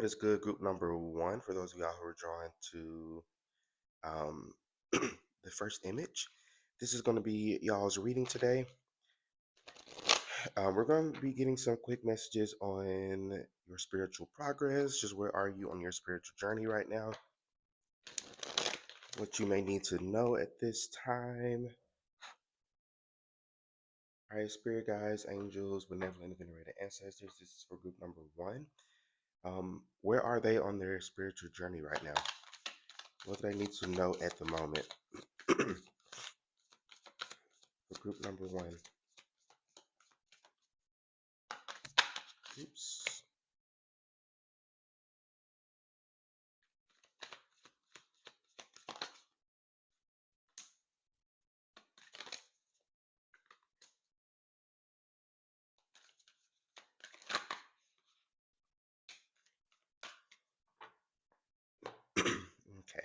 What is good, group number one, for those of y'all who are drawn to um, the first image. This is going to be y'all's reading today. We're going to be getting some quick messages on your spiritual progress. Just where are you on your spiritual journey right now? What you may need to know at this time. All right, spirit guides, angels, benevolent, and venerated ancestors. This is for group number one. Where are they on their spiritual journey right now? What do they need to know at the moment? For group number one. Oops. Okay.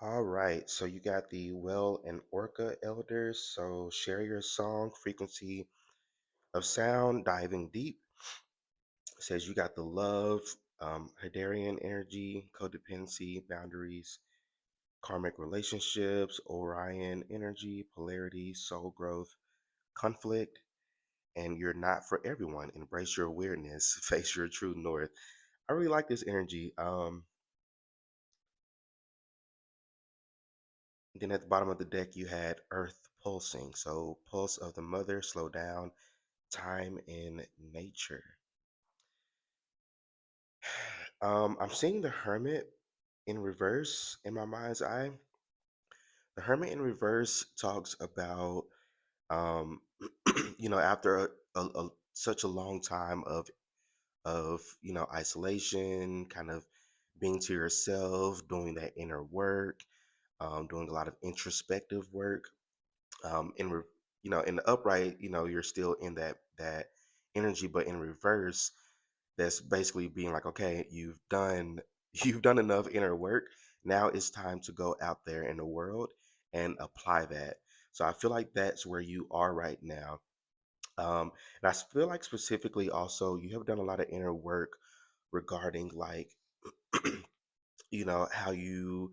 All right. So you got the well and orca elders. So share your song, frequency of sound, diving deep. It says you got the love, Hadarian energy, codependency, boundaries, karmic relationships, Orion energy, polarity, soul growth, conflict, and you're not for everyone. Embrace your weirdness, face your true north. I really like this energy. Then at the bottom of the deck, you had Earth pulsing. So, pulse of the mother, slow down, time in nature. I'm seeing the Hermit in reverse in my mind's eye. The Hermit in reverse talks about, um, after such a long time of isolation, kind of being to yourself, doing that inner work, doing a lot of introspective work. In in the upright, you're still in that energy, but in reverse, that's basically being like, okay, you've done you've done enough inner work. Now it's time to go out there in the world and apply that. So I feel like that's where you are right now. And I feel like specifically also you have done a lot of inner work regarding like how you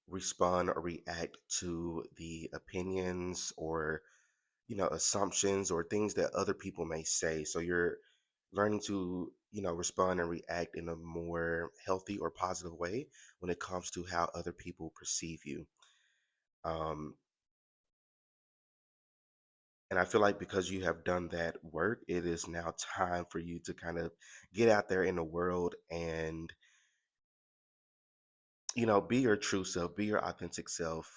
respond or react to the opinions or assumptions or things that other people may say. So you're learning to respond and react in a more healthy or positive way when it comes to how other people perceive you. um, and I feel like because you have done that work, it is now time for you to kind of get out there in the world and be your true self, be your authentic self,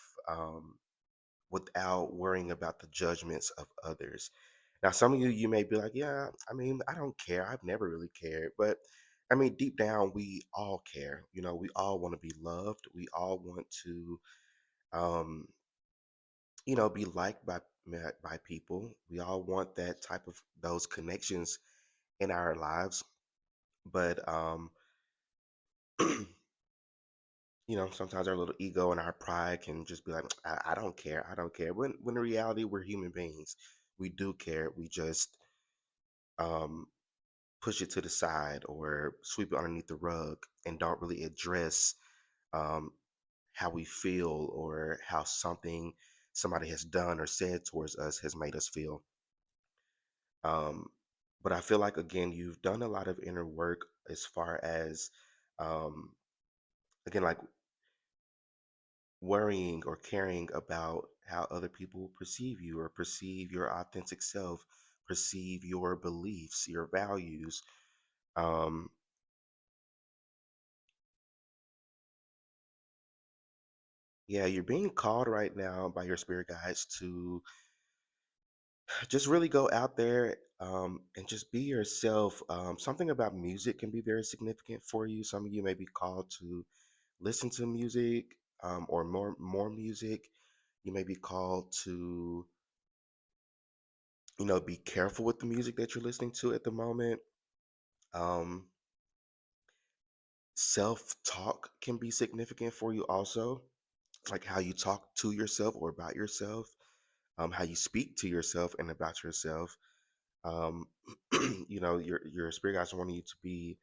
without worrying about the judgments of others. Now, some of you may be like, yeah, I mean, I don't care. I've never really cared. But I mean, deep down, we all care. We all want to be loved. We all want to, um, be liked by people. We all want that type of those connections in our lives. But sometimes our little ego and our pride can just be like, I don't care. I don't care. When in reality, we're human beings. We do care. We just um, push it to the side or sweep it underneath the rug and don't really address um, how we feel or how somebody has done or said towards us has made us feel. Um, but I feel like, again, you've done a lot of inner work as far as, um, again, like worrying or caring about how other people perceive you or perceive your authentic self, perceive your beliefs, your values. Um, yeah, you're being called right now by your spirit guides to just really go out there and just be yourself. Something about music can be very significant for you. Some of you may be called to listen to music, or more music. You may be called to be careful with the music that you're listening to at the moment. Um, Self talk can be significant for you also, like how you talk to yourself or about yourself, how you speak to yourself and about yourself. Um, your spirit guides want you to be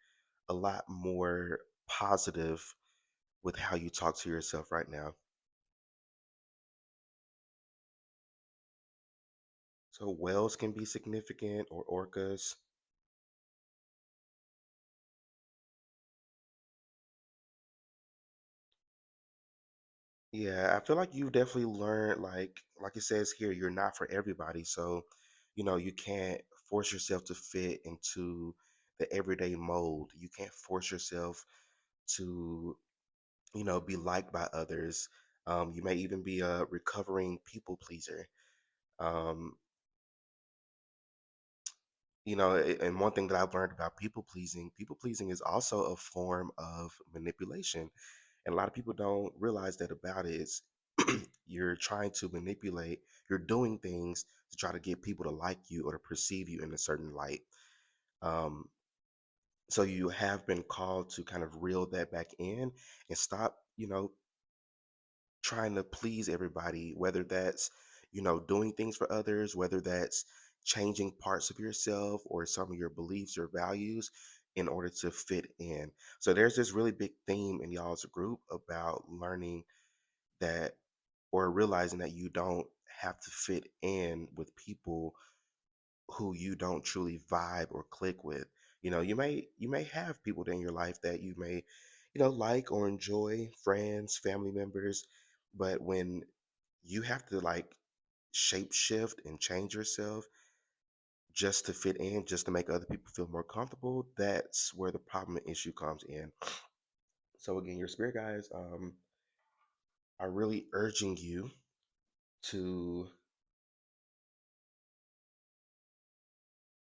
a lot more positive with how you talk to yourself right now. So whales can be significant or orcas. Yeah, I feel like you definitely learned like it says here, you're not for everybody. So, you can't force yourself to fit into the everyday mold. You can't force yourself to, be liked by others. You may even be a recovering people pleaser. Um, and one thing that I've learned about people pleasing is also a form of manipulation. And a lot of people don't realize that about it is you're trying to manipulate, you're doing things to try to get people to like you or to perceive you in a certain light. Um, so you have been called to kind of reel that back in and stop, trying to please everybody, whether that's, doing things for others, whether that's changing parts of yourself or some of your beliefs or values in order to fit in. So there's this really big theme in y'all's group about learning that or realizing that you don't have to fit in with people who you don't truly vibe or click with. You may have people in your life that you may, like or enjoy, friends, family members, but when you have to like shape shift and change yourself just to fit in, just to make other people feel more comfortable, that's where the problem and issue comes in. So again, your spirit guides are really urging you to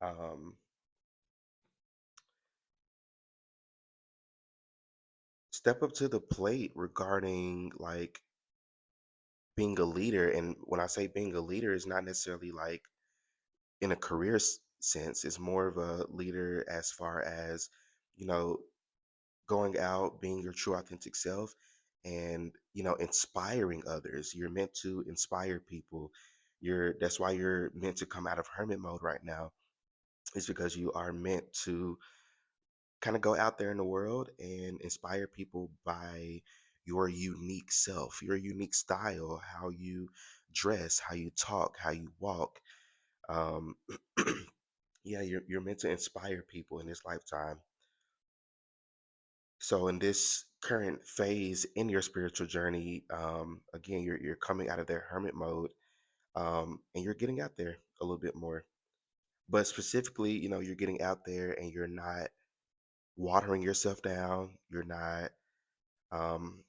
um, step up to the plate regarding like being a leader. And when I say being a leader, is not necessarily like in a career sense. It's more of a leader as far as, you know, going out, being your true authentic self and, inspiring others. You're meant to inspire people. That's why you're meant to come out of hermit mode right now. Is because you are meant to kind of go out there in the world and inspire people by your unique self, your unique style, how you dress, how you talk, how you walk. Um, yeah, you're meant to inspire people in this lifetime. So in this current phase in your spiritual journey, again, you're coming out of that hermit mode, and you're getting out there a little bit more. But specifically, you're getting out there and you're not watering yourself down. You're not um,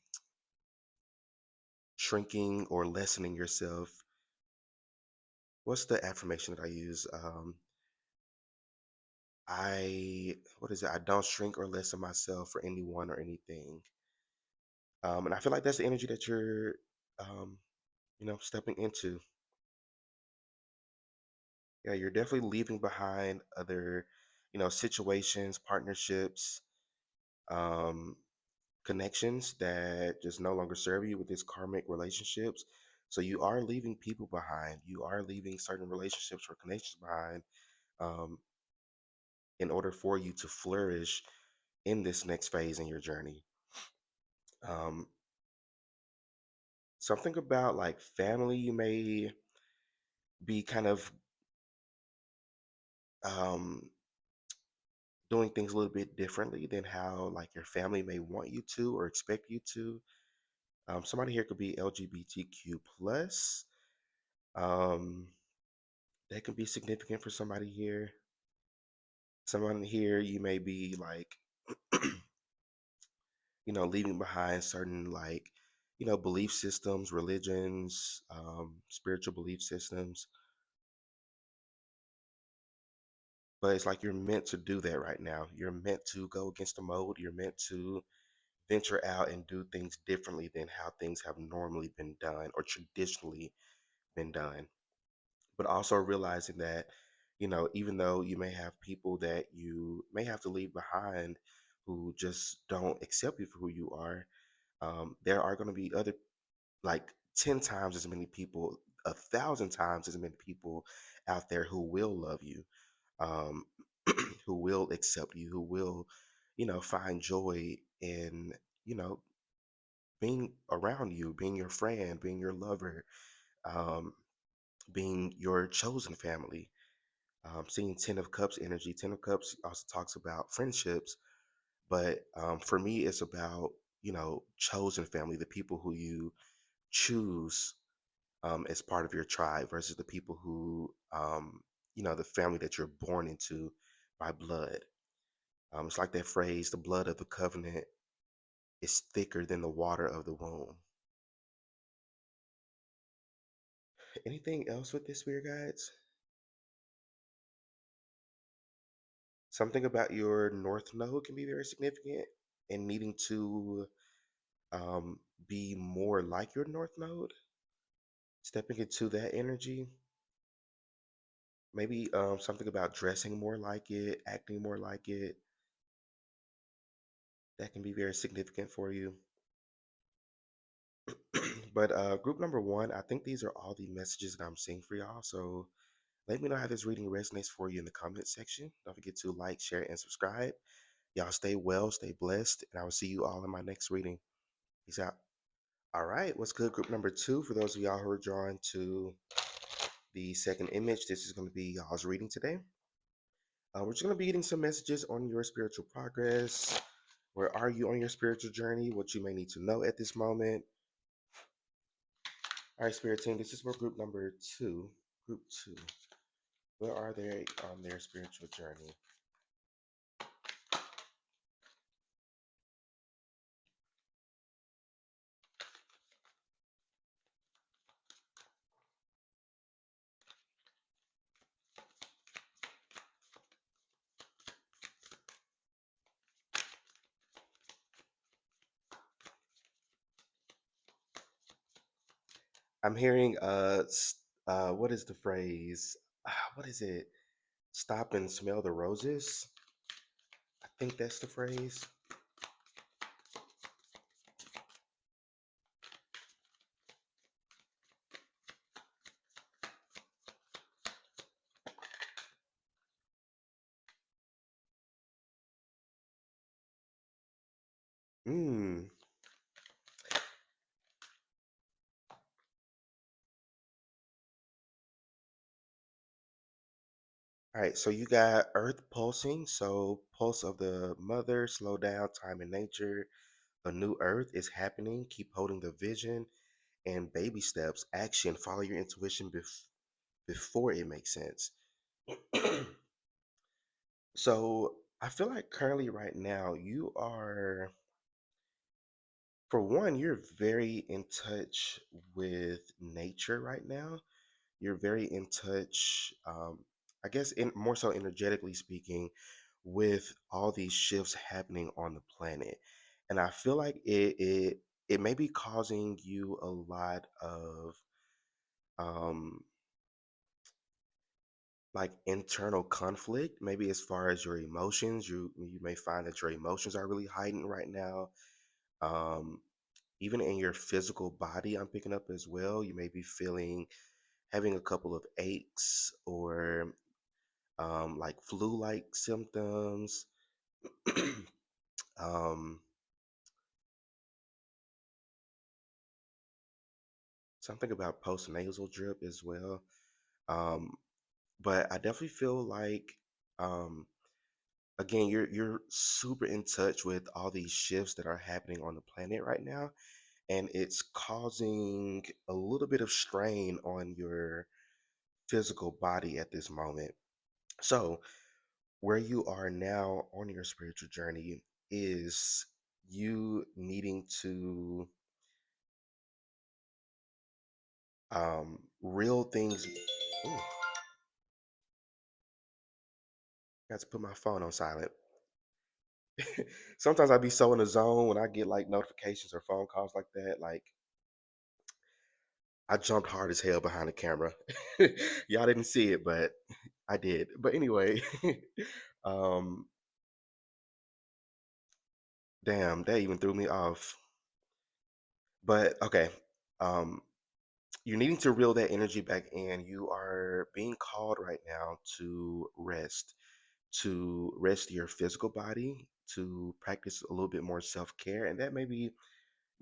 shrinking or lessening yourself. What's the affirmation that I use? What is it? I don't shrink or lessen myself for anyone or anything. And I feel like that's the energy that you're, um, stepping into. Yeah, you're definitely leaving behind other, situations, partnerships, um, connections that just no longer serve you with these karmic relationships. So you are leaving people behind. You are leaving certain relationships or connections behind, um, in order for you to flourish in this next phase in your journey. Um, Something about like family, you may be kind of um, doing things a little bit differently than how like your family may want you to or expect you to. Somebody here could be LGBTQ plus. Um, that can be significant for somebody here. Someone here, you may be like, leaving behind certain like, belief systems, religions, spiritual belief systems. But it's like you're meant to do that right now. You're meant to go against the mode. You're meant to venture out and do things differently than how things have normally been done or traditionally been done. but also realizing that, even though you may have people that you may have to leave behind who just don't accept you for who you are, there are going to be other, like 10 times as many people, 1,000 times as many people out there who will love you, um, who will accept you, who will, find joy in, you know, being around you, being your friend, being your lover, um, being your chosen family. Seeing 10 of Cups energy. 10 of Cups also talks about friendships, but for me, it's about, chosen family, the people who you choose as part of your tribe versus the people who, the family that you're born into by blood. It's like that phrase, the blood of the covenant is thicker than the water of the womb. Anything else with this, spirit guides? Something about your north node can be very significant and needing to um, be more like your north node, stepping into that energy. Maybe something about dressing more like it, acting more like it, that can be very significant for you. But group number one, I think these are all the messages that I'm seeing for y'all. So let me know how this reading resonates for you in the comment section. Don't forget to like, share, and subscribe. Y'all stay well, stay blessed, and I will see you all in my next reading. Peace out. All right, what's good, group number two? For those of y'all who are drawn to the second image, this is going to be y'all's reading today. We're just going to be getting some messages on your spiritual progress. Where are you on your spiritual journey? What you may need to know at this moment. All right, Spirit Team, this is for group number two. Group two. Where are they on their spiritual journey? I'm hearing what is the phrase? What is it? Stop and smell the roses. I think that's the phrase. Mm. All right, so you got Earth pulsing. So pulse of the mother, slow down, time in nature. A new Earth is happening. Keep holding the vision and baby steps. Action. Follow your intuition before it makes sense. So I feel like currently right now you are, for one, you're very in touch with nature right now. You're very in touch, I guess, in more so energetically speaking, with all these shifts happening on the planet, and I feel like it may be causing you a lot of um, like internal conflict. Maybe as far as your emotions, you may find that your emotions are really heightened right now. Um, Even in your physical body, I'm picking up as well. You may be feeling having a couple of aches or like flu-like symptoms. um, Something about postnasal drip as well. Um, but I definitely feel like, um, again, you're super in touch with all these shifts that are happening on the planet right now, and it's causing a little bit of strain on your physical body at this moment. So, where you are now on your spiritual journey is you needing to real things. Ooh, got to put my phone on silent. Sometimes I be so in the zone when I get like notifications or phone calls like that. Like I jumped hard as hell behind the camera. Y'all didn't see it, but I did. But anyway, um, damn, that even threw me off. But okay, um, you're needing to reel that energy back in. You are being called right now to rest your physical body, to practice a little bit more self care, and that may be,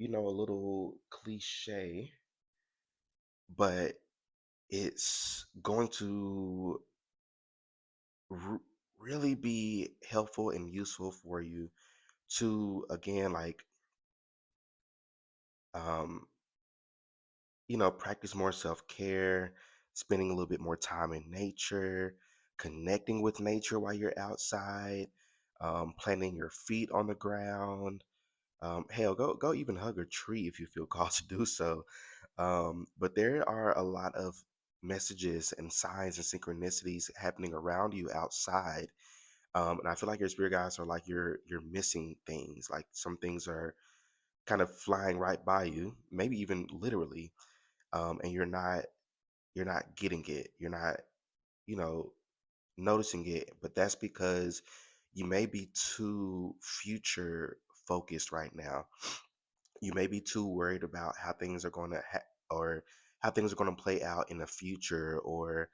a little cliche, but it's going to r- really be helpful and useful for you to again um practice more self-care, spending a little bit more time in nature, connecting with nature while you're outside, planting your feet on the ground. Hell, go even hug a tree if you feel called to do so. But there are a lot of messages and signs and synchronicities happening around you outside. And I feel like your spirit guides are like you're missing things. Like some things are kind of flying right by you, maybe even literally, and you're not getting it. You're not, you know, noticing it. But that's because you may be too future focused right now. You may be too worried about how things are going to or how things are going to play out in the future, or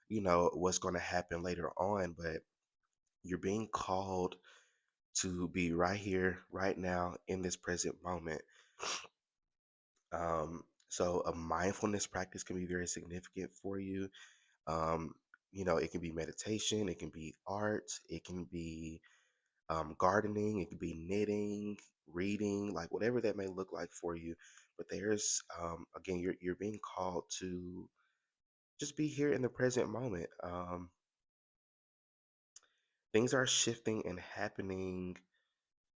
what's going to happen later on. But you're being called to be right here, right now, in this present moment. So a mindfulness practice can be very significant for you. Um, it can be meditation, it can be art, it can be gardening, it can be knitting, reading, like whatever that may look like for you. But there's again, you're being called to just be here in the present moment. Things are shifting and happening,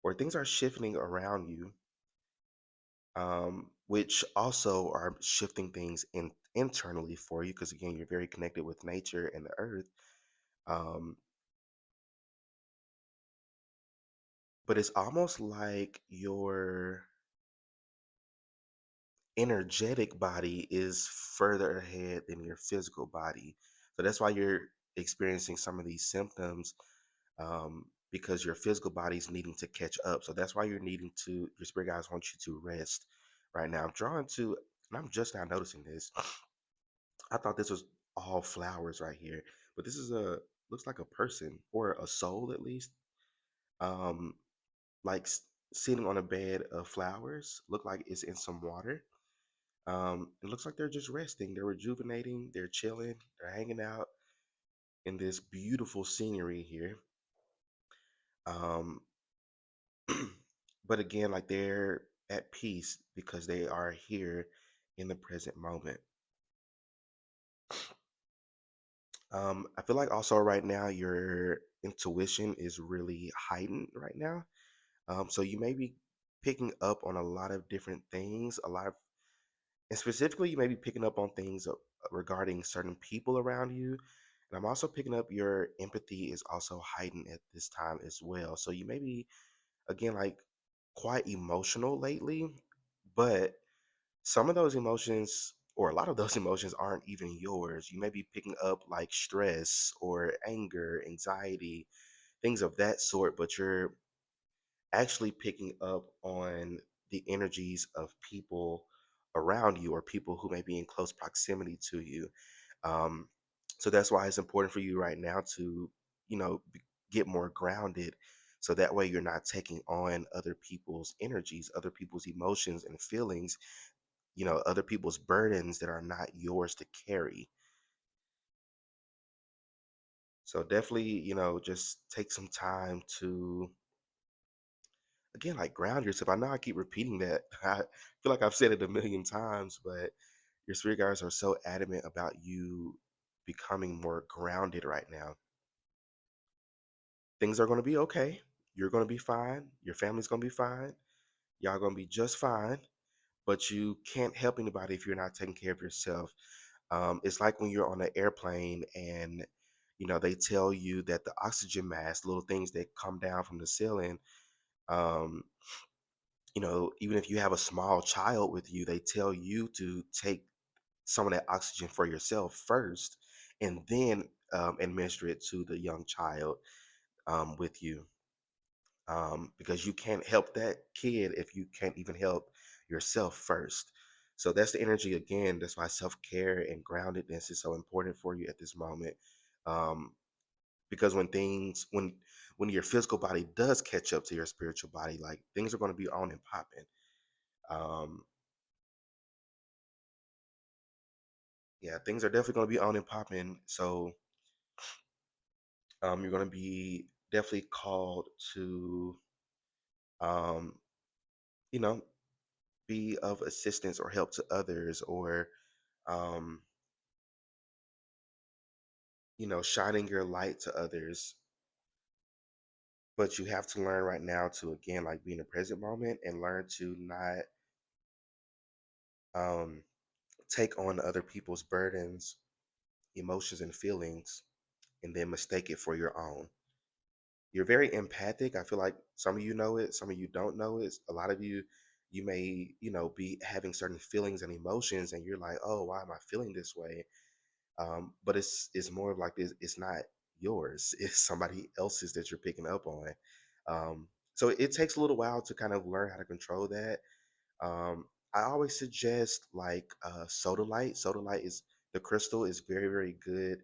or things are shifting around you, which also are shifting things internally for you, because again, you're very connected with nature and the earth. Um, but it's almost like your energetic body is further ahead than your physical body. So that's why you're experiencing some of these symptoms, because your physical body's needing to catch up. So that's why your spirit guides want you to rest right now. And I'm just now noticing this. I thought this was all flowers right here, but this is looks like a person or a soul at least. Um, like sitting on a bed of flowers, look like it's in some water. It looks like they're just resting, they're rejuvenating, they're chilling, they're hanging out in this beautiful scenery here. Um, but again, like they're at peace because they are here in the present moment. I feel like also right now your intuition is really heightened right now. So you may be picking up on a lot of different things, and specifically, you may be picking up on things regarding certain people around you. And I'm also picking up your empathy is also heightened at this time as well. So you may be, again, like quite emotional lately, but some of those emotions, or a lot of those emotions, aren't even yours. You may be picking up like stress or anger, anxiety, things of that sort, but you're actually picking up on the energies of people around you, or people who may be in close proximity to you. Um, so that's why it's important for you right now to, get more grounded. So that way you're not taking on other people's energies, other people's emotions and feelings, other people's burdens that are not yours to carry. So definitely, just take some time to again, like ground yourself. I know I keep repeating that. I feel like I've said it a million times, but your spirit guides are so adamant about you becoming more grounded right now. Things are going to be okay. You're going to be fine. Your family's going to be fine. Y'all going to be just fine. But you can't help anybody if you're not taking care of yourself. It's like when you're on an airplane and they tell you that the oxygen mask, little things that come down from the ceiling, um, even if you have a small child with you, they tell you to take some of that oxygen for yourself first, and then administer it to the young child with you, because you can't help that kid if you can't even help yourself first. So that's the energy again. That's why self care and groundedness is so important for you at this moment. Um, because when your physical body does catch up to your spiritual body, like things are going to be on and popping. Um, yeah, things are definitely going to be on and popping. So you're going to be definitely called to, um, you know, be of assistance or help to others, or um, shining your light to others. But you have to learn right now to again like be in the present moment and learn to not um, take on other people's burdens, emotions, and feelings, and then mistake it for your own. You're very empathic. I feel like some of you know it, some of you don't know it. A lot of you, you may, be having certain feelings and emotions, and you're like, oh, why am I feeling this way? But it's more of like this. It's not yours. It's somebody else's that you're picking up on. So it takes a little while to kind of learn how to control that. I always suggest like soda light. Soda light is the crystal is very very good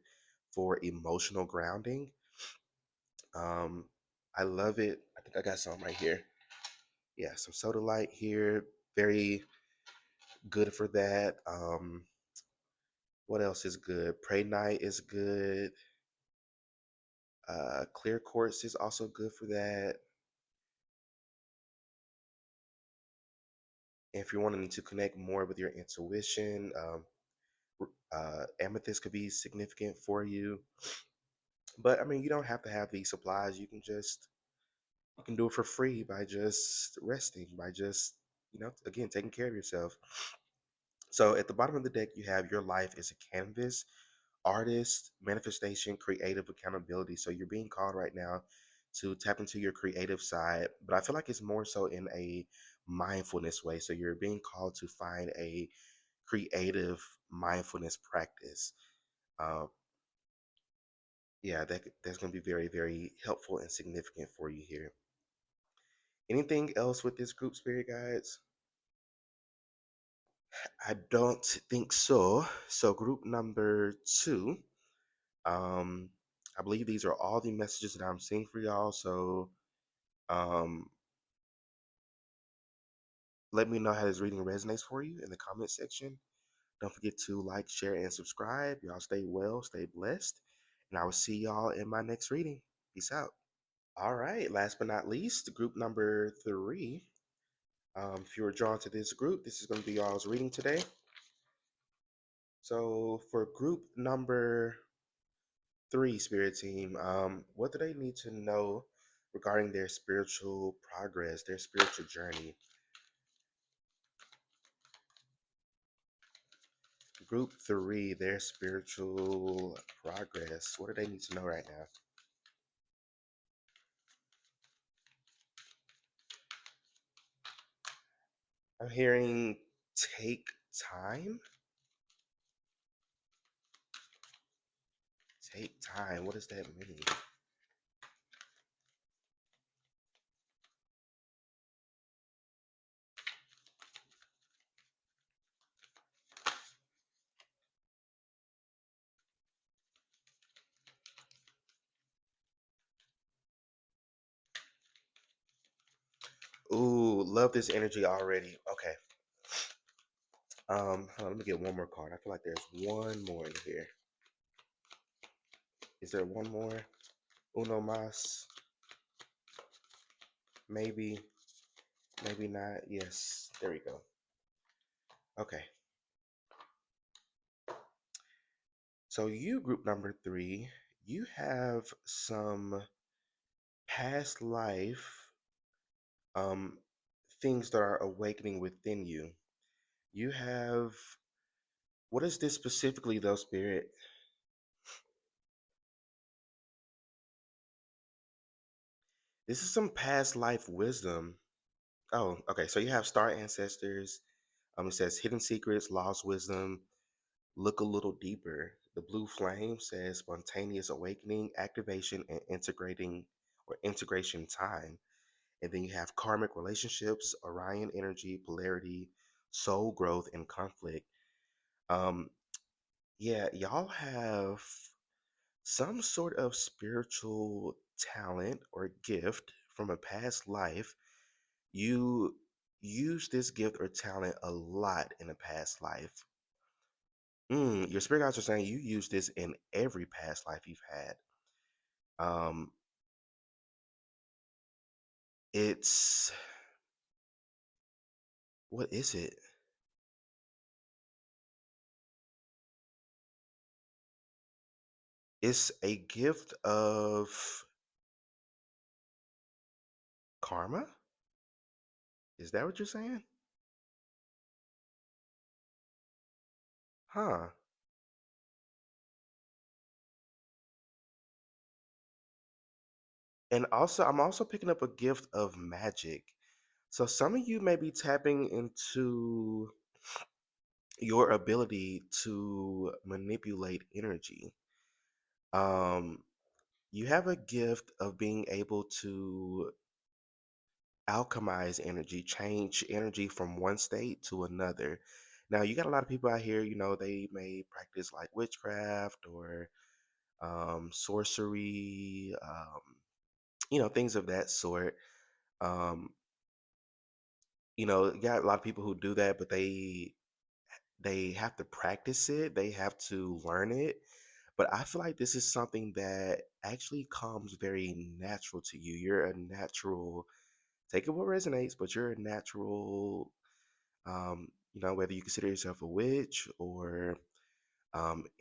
for emotional grounding. Um, I love it. I think I got some right here. Yeah, some soda light here. Very good for that. What else is good? Pray night is good. Clear quartz is also good for that. If you're wanting to connect more with your intuition, amethyst could be significant for you. But I mean, you don't have to have these supplies. You can do it for free by just resting, by just again taking care of yourself. So at the bottom of the deck, you have your life is a canvas, artist, manifestation, creative accountability. So you're being called right now to tap into your creative side, but I feel like it's more so in a mindfulness way. So you're being called to find a creative mindfulness practice. Uh, yeah, that's going to be very, very helpful and significant for you here. Anything else with this group, spirit guides? I don't think so. So group number two. Um, I believe these are all the messages that I'm seeing for y'all. So um, let me know how this reading resonates for you in the comment section. Don't forget to like, share, and subscribe. Y'all stay well, stay blessed, and I will see y'all in my next reading. Peace out. All right, last but not least, group number three. If you were drawn to this group, this is going to be y'all's reading today. So for group number three, spirit team, what do they need to know regarding their spiritual progress, their spiritual journey? Group three, their spiritual progress. What do they need to know right now? I'm hearing take time. Take time. What does that mean? Ooh, love this energy already. Okay. Hold on, let me get one more card. I feel like there's one more in here. Is there one more? Uno mas? Maybe, maybe not. Yes, there we go. Okay. So you, group number three, you have some past life um things that are awakening within you. You have, what is this specifically though, spirit? This is some past life wisdom. Oh, okay. So you have star ancestors. It says hidden secrets, lost wisdom, Look a little deeper. The blue flame says spontaneous awakening, activation, and integrating or integration time. And then you have karmic relationships, Orion energy, polarity, soul growth, and conflict. Um, yeah, y'all have some sort of spiritual talent or gift from a past life. You use this gift or talent a lot in a past life. Your spirit guides are saying you use this in every past life you've had. Um, it's what is it? It's a gift of karma. Is that what you're saying? Huh. And also, I'm also picking up a gift of magic. So some of you may be tapping into your ability to manipulate energy. Um, you have a gift of being able to alchemize energy, change energy from one state to another. Now, you got a lot of people out here, they may practice like witchcraft or sorcery, things of that sort. Um, you got a lot of people who do that, but they have to practice it, they have to learn it. But I feel like this is something that actually comes very natural to you. You're a natural, take it what resonates, but you're a natural, whether you consider yourself a witch or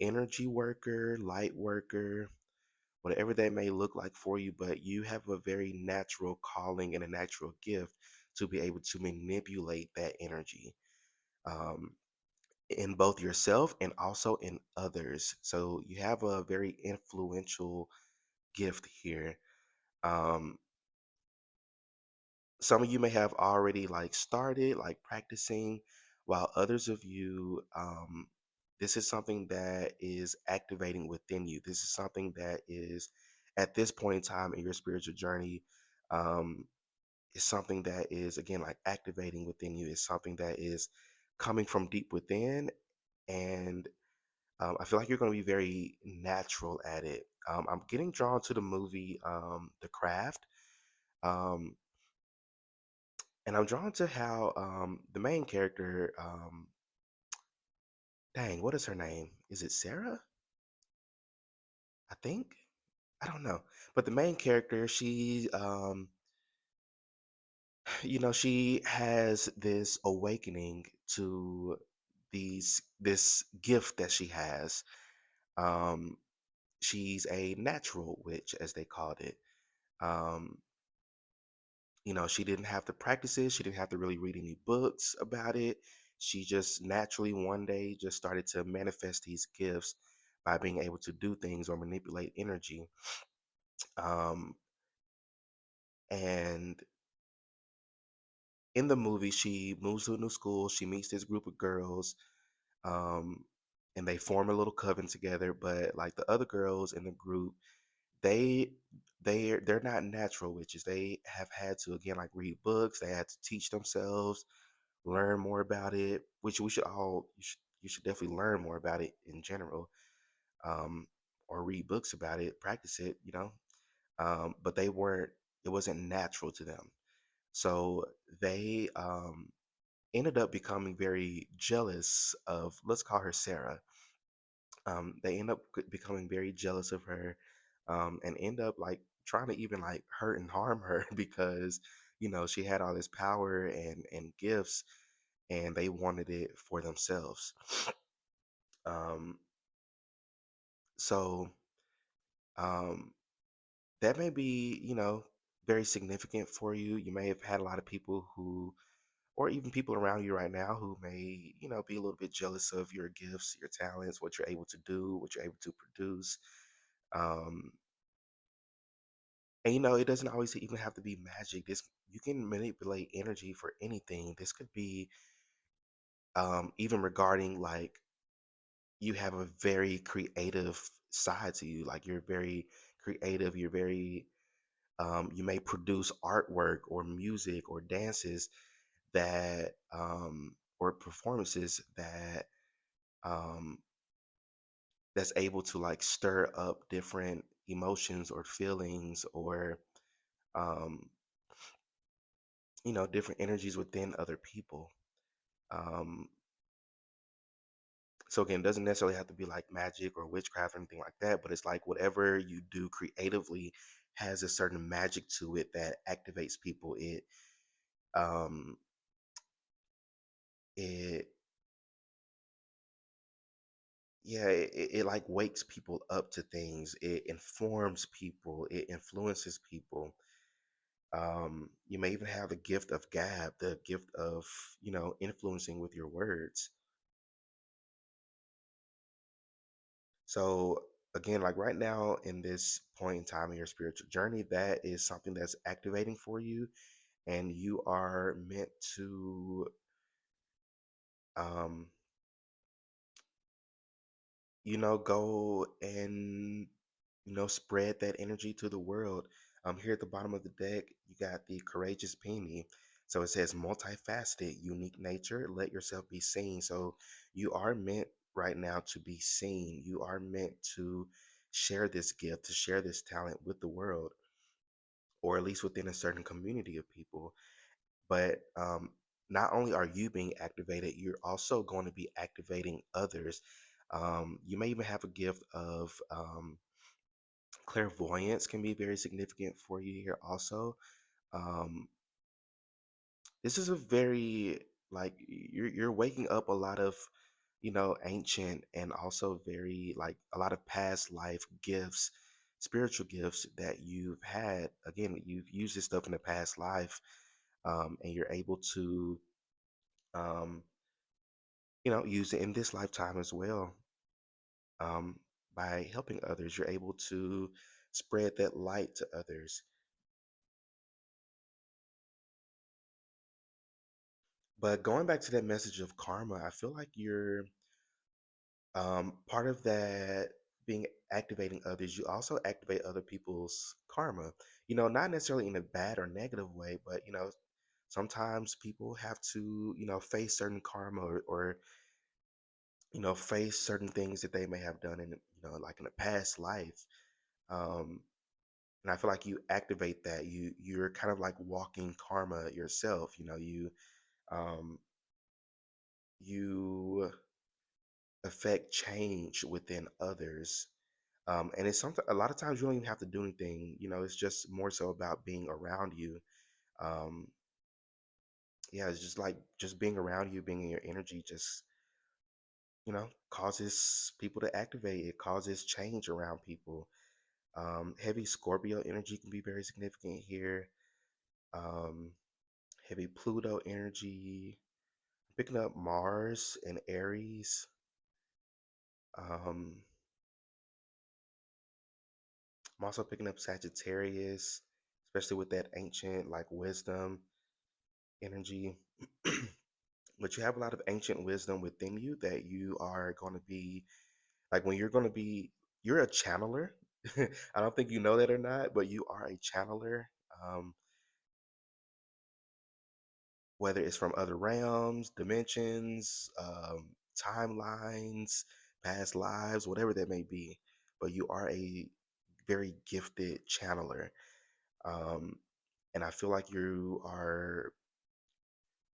energy worker, light worker, whatever that may look like for you, but you have a very natural calling and a natural gift to be able to manipulate that energy. Um, in both yourself and also in others. So you have a very influential gift here. Um, some of you may have already like started like practicing, while others of you, this is something that is activating within you. This is something that is at this point in time in your spiritual journey. Um, is something that is again like activating within you. Is something that is coming from deep within, and I feel like you're going to be very natural at it. I'm getting drawn to the movie The Craft, um, and I'm drawn to how the main character, dang, what is her name? Is it Sarah? I think. I don't know. But the main character, she, she has this awakening to this gift that she has. Um, she's a natural witch, as they called it. Um, she didn't have to practice it. She didn't have to really read any books about it. She just naturally one day just started to manifest these gifts by being able to do things or manipulate energy. Um, and in the movie, she moves to a new school. She meets this group of girls, um, and they form a little coven together. But like the other girls in the group, they they're not natural witches. They have had to again like read books. They had to teach themselves, learn more about it, which we should all you should definitely learn more about it in general, um, or read books about it, practice it, but they weren't. It wasn't natural to them, so they ended up becoming very jealous of. Let's call her Sarah. They end up becoming very jealous of her, and end up like trying to even like hurt and harm her because she had all this power and gifts, and they wanted it for themselves. Um, so um, that may be, very significant for you. You may have had a lot of people who, or even people around you right now who may, be a little bit jealous of your gifts, your talents, what you're able to do, what you're able to produce. Um, and it doesn't always even have to be magic. This you can manipulate energy for anything. This could be even regarding like you have a very creative side to you. Like you're very creative. You're very you may produce artwork or music or dances that or performances that um, that's able to like stir up different emotions or feelings or um, different energies within other people. Um, so again, it doesn't necessarily have to be like magic or witchcraft or anything like that, but it's like whatever you do creatively has a certain magic to it that activates people. Um, it yeah, it like wakes people up to things. It informs people. It influences people. You may even have the gift of gab, the gift of influencing with your words. So again, like right now in this point in time in your spiritual journey, that is something that's activating for you, and you are meant to um, go and spread that energy to the world. Here at the bottom of the deck, you got the courageous peony. So it says multifaceted, unique nature, let yourself be seen. So you are meant right now to be seen. You are meant to share this gift, to share this talent with the world, or at least within a certain community of people. But not only are you being activated, you're also going to be activating others. You may even have a gift of clairvoyance can be very significant for you here also. Um, this is a very like you're waking up a lot of ancient and also very like a lot of past life gifts, spiritual gifts that you've had. Again, you've used this stuff in the past life, and you're able to um, use it in this lifetime as well. Um, by helping others, you're able to spread that light to others. But going back to that message of karma, I feel like you're part of that being activating others. You also activate other people's karma. Not necessarily in a bad or negative way, but sometimes people have to face certain karma or face certain things that they may have done in like in a past life. Um, and I feel like you activate that. You're kind of like walking karma yourself. Um, you affect change within others. And it's something a lot of times you don't even have to do anything. It's just more so about being around you. Um, yeah, it's just like just being around you, being in your energy, just causes people to activate. It causes change around people. Heavy Scorpio energy can be very significant here. Um, Heavy Pluto energy, picking up Mars and Aries. Um, I'm also picking up Sagittarius, especially with that ancient like wisdom energy. But you have a lot of ancient wisdom within you that you are going to be like when you're going to be, you're a channeler. I don't think you know that or not, but you are a channeler. Um, whether it's from other realms, dimensions, timelines, past lives, whatever that may be. But you are a very gifted channeler. Um, and I feel like you are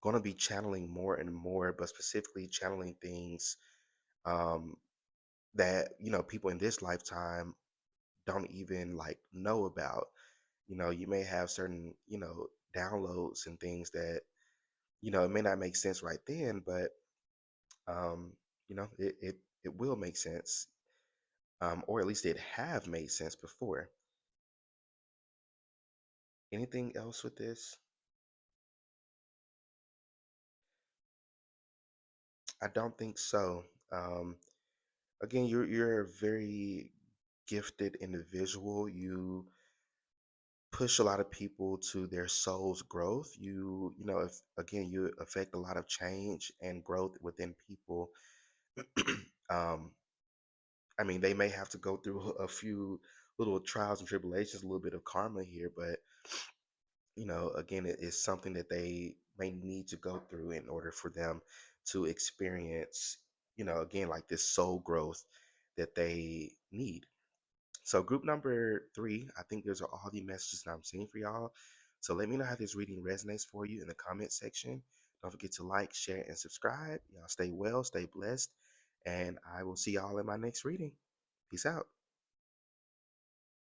going to be channeling more and more, but specifically channeling things um, that people in this lifetime don't even like know about. You may have certain downloads and things that it may not make sense right then, but it will make sense, or at least it have made sense before. Anything else with this? I don't think so. Again, you're a very gifted individual. You push a lot of people to their soul's growth. If again, you affect a lot of change and growth within people. Um, I mean, they may have to go through a few little trials and tribulations, a little bit of karma here, but again, it is something that they may need to go through in order for them to experience, again, like this soul growth that they need. So, group number three, I think those are all the messages that I'm seeing for y'all. So, let me know how this reading resonates for you in the comment section. Don't forget to like, share, and subscribe. Y'all stay well, stay blessed, and I will see y'all in my next reading. Peace out.